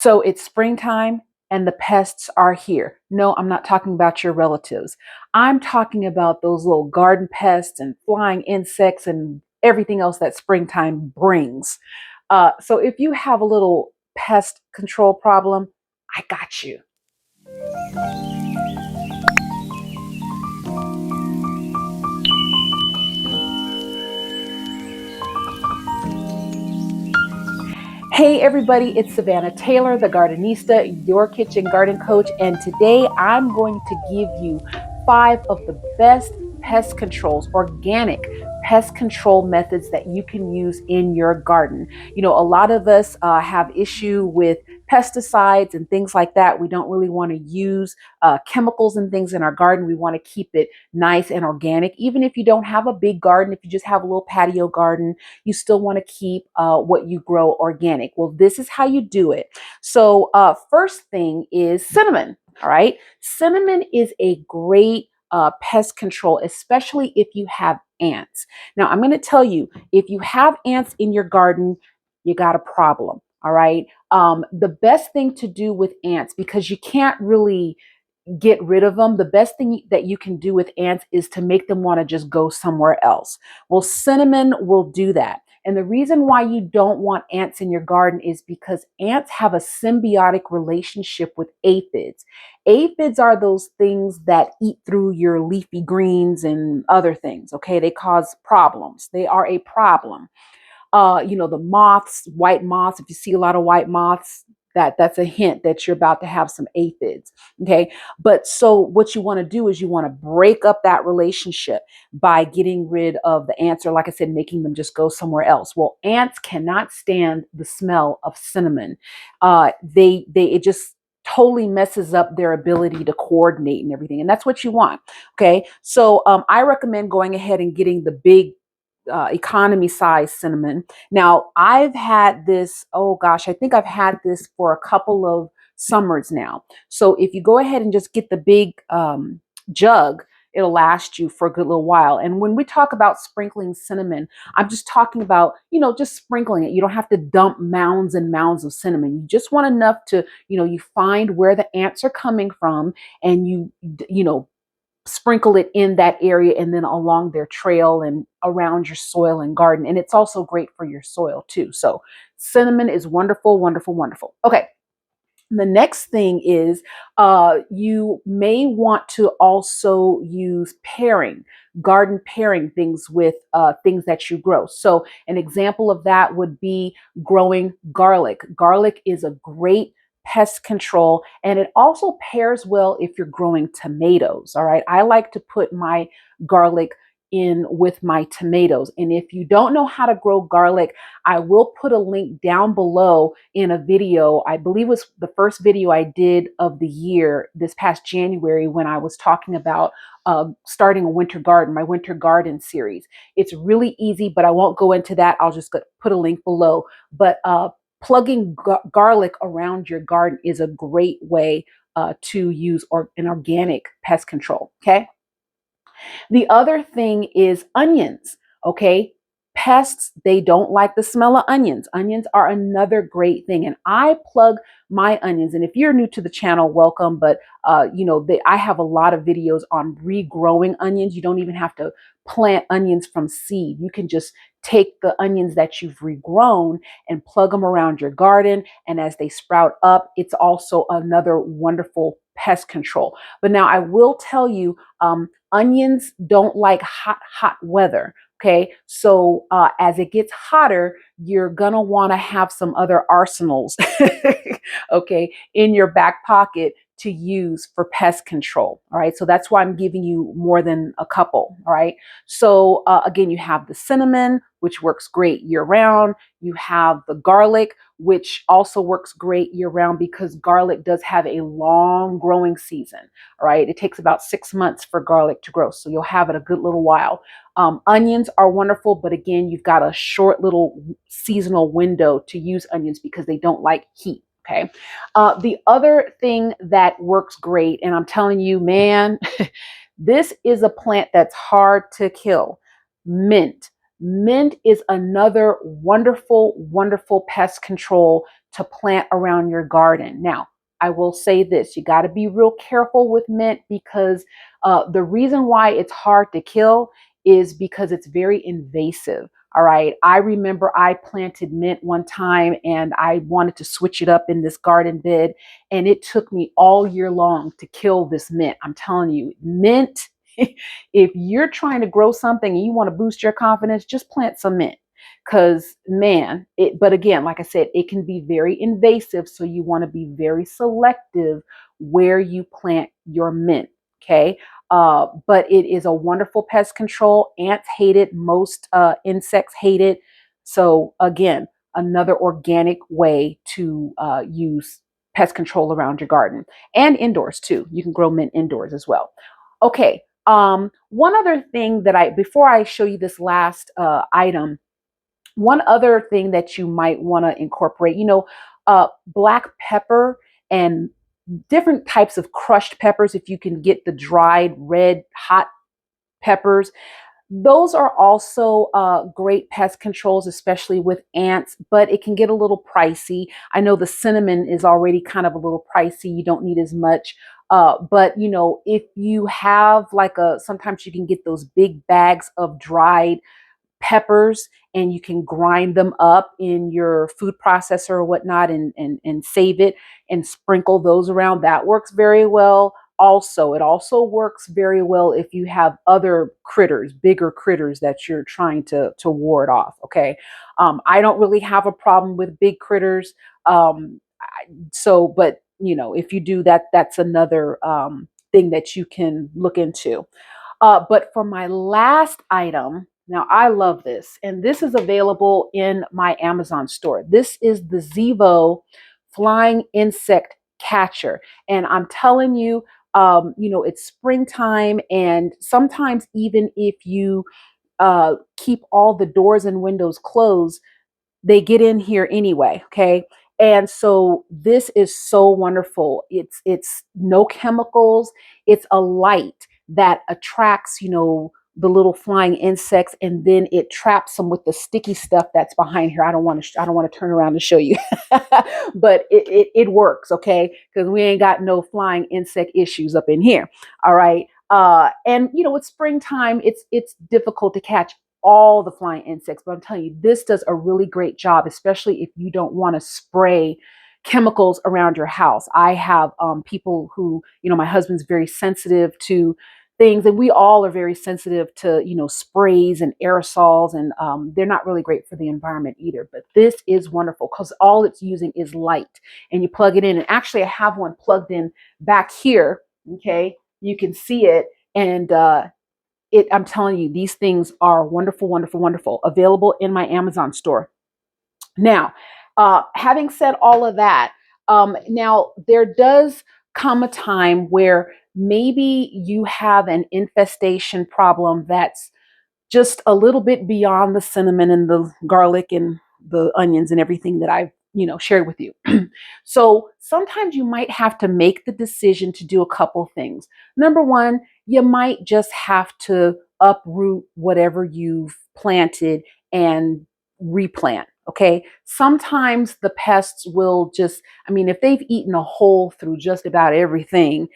So it's springtime and the pests are here. No, I'm not talking about your relatives. I'm talking about those little garden pests and flying insects and everything else that springtime brings. So if you have a little pest control problem, I got you. Hey everybody, it's Savannah Taylor, the Gardenista, your kitchen garden coach, and today I'm going to give you 5 of the best pest controls, organic pest control methods that you can use in your garden. You know, a lot of us have issue with pesticides and things like that. We don't really want to use chemicals and things in our garden. We want to keep it nice and organic. Even if you don't have a big garden, if you just have a little patio garden, you still want to keep what you grow organic. Well, this is how you do it. So first thing is cinnamon. All right. Cinnamon is a great pest control, especially if you have ants. Now, I'm going to tell you, if you have ants in your garden, you got a problem. All right. The best thing to do with ants, because you can't really get rid of them, the best thing that you can do with ants is to make them want to just go somewhere else. Well, cinnamon will do that. And the reason why you don't want ants in your garden is because ants have a symbiotic relationship with aphids. Aphids are those things that eat through your leafy greens and other things. Okay, they cause problems. They are a problem. The moths, white moths, if you see a lot of white moths, that's a hint that you're about to have some aphids. Okay. But so what you want to do is you want to break up that relationship by getting rid of the ants, or like I said, making them just go somewhere else. Well, ants cannot stand the smell of cinnamon. It just totally messes up their ability to coordinate and everything. And that's what you want. Okay. So I recommend going ahead and getting the big economy size cinnamon. Now, I've had this, oh gosh, I think I've had this for a couple of summers now. So if you go ahead and just get the big jug, it'll last you for a good little while. And when we talk about sprinkling cinnamon, I'm just talking about, just sprinkling it. You don't have to dump mounds and mounds of cinnamon. You just want enough to, you find where the ants are coming from, and sprinkle it in that area and then along their trail and around your soil and garden. And it's also great for your soil too. So cinnamon is wonderful, wonderful, wonderful. Okay. The next thing is you may want to also use garden pairing things with things that you grow. So an example of that would be growing garlic. Garlic is a great pest control, and it also pairs well if you're growing tomatoes. All right. I like to put my garlic in with my tomatoes. And if you don't know how to grow garlic, I will put a link down below in a video. I believe it was the first video I did of the year this past January, when I was talking about starting a winter garden, my winter garden series. It's really easy, but I won't go into that. I'll just put a link below. But plugging garlic around your garden is a great way to use an organic pest control. Okay. The other thing is onions. Okay. Pests, they don't like the smell of onions. Onions are another great thing. And I plug my onions. And if you're new to the channel, welcome. But, I have a lot of videos on regrowing onions. You don't even have to plant onions from seed. You can just take the onions that you've regrown and plug them around your garden. And as they sprout up, it's also another wonderful pest control. But now I will tell you, onions don't like hot weather. Okay. So as it gets hotter, you're going to want to have some other arsenals, okay, in your back pocket to use for pest control. All right. So that's why I'm giving you more than a couple. All right. So again, you have the cinnamon, which works great year round. You have the garlic, which also works great year round because garlic does have a long growing season. All right. It takes about 6 months for garlic to grow. So you'll have it a good little while. Onions are wonderful, but again, you've got a short little seasonal window to use onions because they don't like heat. Okay. The other thing that works great, and I'm telling you, man, this is a plant that's hard to kill. Mint. Mint is another wonderful, wonderful pest control to plant around your garden. Now, I will say this, you got to be real careful with mint because the reason why it's hard to kill is because it's very invasive. All right. I remember I planted mint one time and I wanted to switch it up in this garden bed, and it took me all year long to kill this mint. I'm telling you, mint, if you're trying to grow something and you want to boost your confidence, just plant some mint. Because, man, but again, like I said, it can be very invasive. So you want to be very selective where you plant your mint. Okay. But it is a wonderful pest control. Ants hate it. Most insects hate it. So again, another organic way to use pest control around your garden and indoors too. You can grow mint indoors as well. Okay. One other thing that before I show you this last item, one other thing that you might want to incorporate, black pepper and different types of crushed peppers. If you can get the dried red hot peppers, those are also great pest controls, especially with ants, but it can get a little pricey. I know the cinnamon is already kind of a little pricey. You don't need as much. But if you have sometimes you can get those big bags of dried peppers and you can grind them up in your food processor or whatnot and save it and sprinkle those around. That works very well. Also, it also works very well if you have other critters, bigger critters that you're trying to ward off. Okay. I don't really have a problem with big critters. But if you do that, that's another thing that you can look into. But for my last item, now I love this, and this is available in my Amazon store. This is the Zevo flying insect catcher. And I'm telling you, it's springtime, and sometimes even if you keep all the doors and windows closed, they get in here anyway. Okay. And so this is so wonderful. It's no chemicals. It's a light that attracts, the little flying insects, and then it traps them with the sticky stuff that's behind here. I don't want to turn around and show you, but it works. Okay. Because we ain't got no flying insect issues up in here. All right. And it's springtime. It's difficult to catch all the flying insects, but I'm telling you, this does a really great job, especially if you don't want to spray chemicals around your house. I have people who, my husband's very sensitive to things, and we all are very sensitive to, sprays and aerosols, and they're not really great for the environment either. But this is wonderful because all it's using is light, and you plug it in. And actually, I have one plugged in back here. Okay, you can see it, and I'm telling you, these things are wonderful, wonderful, wonderful. Available in my Amazon store. Now, having said all of that, now there does come a time where maybe you have an infestation problem that's just a little bit beyond the cinnamon and the garlic and the onions and everything that I've shared with you. So sometimes you might have to make the decision to do a couple things. Number one, you might just have to uproot whatever you've planted and replant. Okay. Sometimes the pests will just, if they've eaten a hole through just about everything,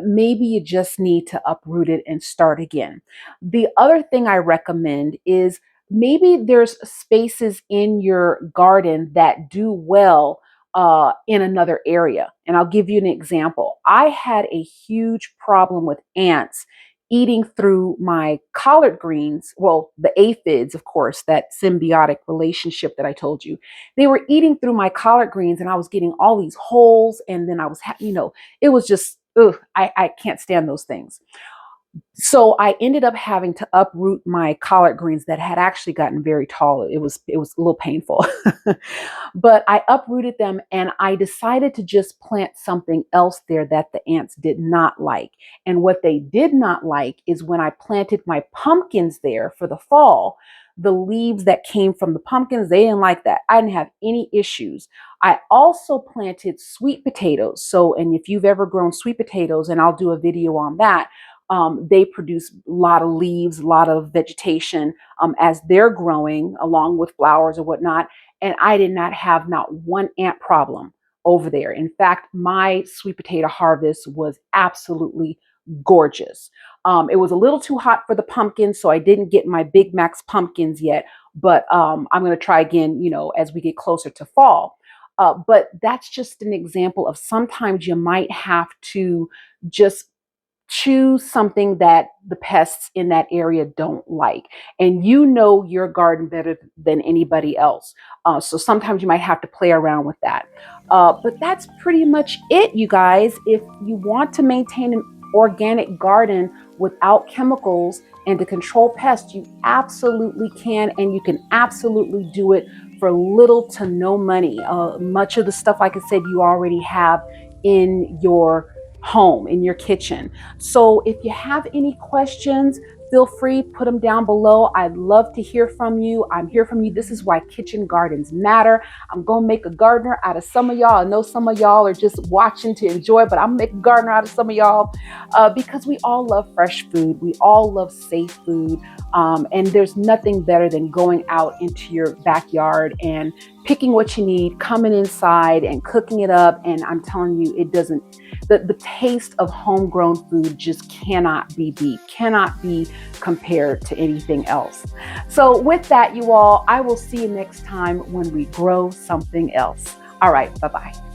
maybe you just need to uproot it and start again. The other thing I recommend is maybe there's spaces in your garden that do well in another area. And I'll give you an example. I had a huge problem with ants eating through my collard greens. Well, the aphids, of course, that symbiotic relationship that I told you. They were eating through my collard greens, and I was getting all these holes. And then I was, it was just, ugh, I can't stand those things. So I ended up having to uproot my collard greens that had actually gotten very tall. It was a little painful, but I uprooted them and I decided to just plant something else there that the ants did not like. And what they did not like is when I planted my pumpkins there for the fall, the leaves that came from the pumpkins, they didn't like that. I didn't have any issues. I also planted sweet potatoes. So, and if you've ever grown sweet potatoes, and I'll do a video on that, they produce a lot of leaves, a lot of vegetation as they're growing along with flowers or whatnot. and I did not have not one ant problem over there. In fact, my sweet potato harvest was absolutely gorgeous. It was a little too hot for the pumpkins, so I didn't get my Big Max pumpkins yet, but I'm going to try again, as we get closer to fall. But that's just an example of sometimes you might have to just choose something that the pests in that area don't like. And you know your garden better than anybody else. So sometimes you might have to play around with that. But that's pretty much it, you guys. If you want to maintain an organic garden without chemicals and to control pests, you absolutely can. And you can absolutely do it for little to no money. Much of the stuff, like I said, you already have in your home, in your kitchen. So if you have any questions, feel free, put them down below. I'd love to hear from you. I'm here from you. This is why kitchen gardens matter. I'm going to make a gardener out of some of y'all. I know some of y'all are just watching to enjoy, but I'm going to make a gardener out of some of y'all because we all love fresh food. We all love safe food. And there's nothing better than going out into your backyard and picking what you need, coming inside and cooking it up. And I'm telling you, it doesn't, the taste of homegrown food just cannot be beat, cannot be compared to anything else. So with that, you all, I will see you next time when we grow something else. All right, bye-bye.